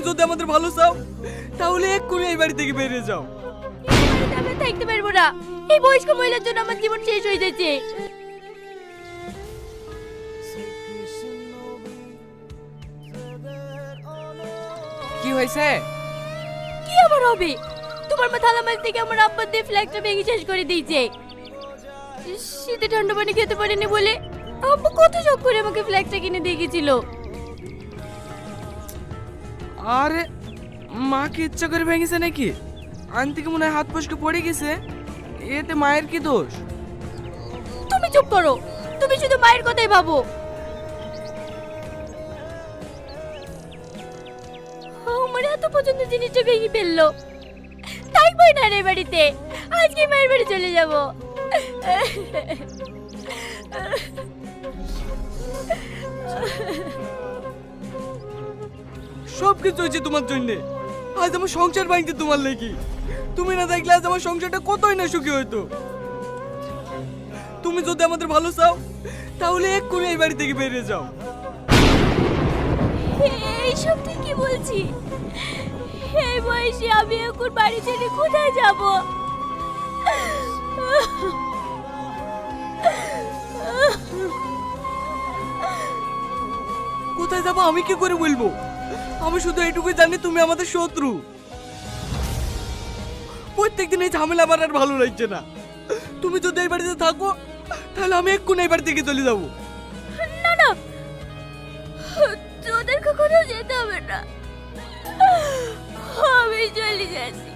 যদি আমাদের ভালো চাও তাহলে এক্ষুনি এই বাড়ি থেকে বেরিয়ে যাও। আমি থাকতে পারবো না, এই বয়স্ক মহিলার জন্য আমার জীবন শেষ হয়ে যাচ্ছে। কি হয়েছে? কি আবার হবে? তোমার মা থালা মাছ থেকে আমার আব্বা দিয়ে ফ্ল্যাগটা ভেঙে শেষ করে দিয়েছে। শীতে ঠান্ডা পানি খেতে পারিনি বলে আব্বু কত শখ করে আমাকে ফ্ল্যাগটা কিনে দিয়ে গেছিল। আরে মা কি ইচ্ছা করে ভেঙেছে নাকি? আনতে কি মনে হয় হাত ফসকে পড়ে গেছে, এতে মায়ের কি দোষ? তুমি চুপ করো, তুমি শুধু মায়ের কথাই ভাবো। আমার এত পছন্দ জিনিসটা ভেঙে ফেললো, থাকবোই না রে বাড়িতে, আজকে মায়ের বাড়ি চলে যাব। সব কিছু হয়েছে তোমার জন্য। আজ আমার সংসার ভাঙতে তোমার লেগে। তুমি না দেখলে আজ আমার সংসারটা কতই না সুখী হইতো। তুমি যদি আমাদের ভালো চাও তাহলে এক্ষুনি এই বাড়ি থেকে বেরিয়ে যাও। এইসব তুই কি বলছি? এই বয়সে আমি এখন বাড়ি ছেড়ে কোথায় যাব? কোথায় যাবো আমি কি করে বলবো? আমি শুধু এইটুকুই জানি তুমি আমাদের শত্রু। প্রত্যেকদিন এই ঝামেলা আমার আর ভালো লাগছে না। তুমি যদি এই বাড়িতে থাকো তাহলে আমি এক্ষুনি এই বাড়ি থেকে চলে যাবো। না না, তোদের কখনো যেতে হবে না, আমি চলে যাচ্ছি।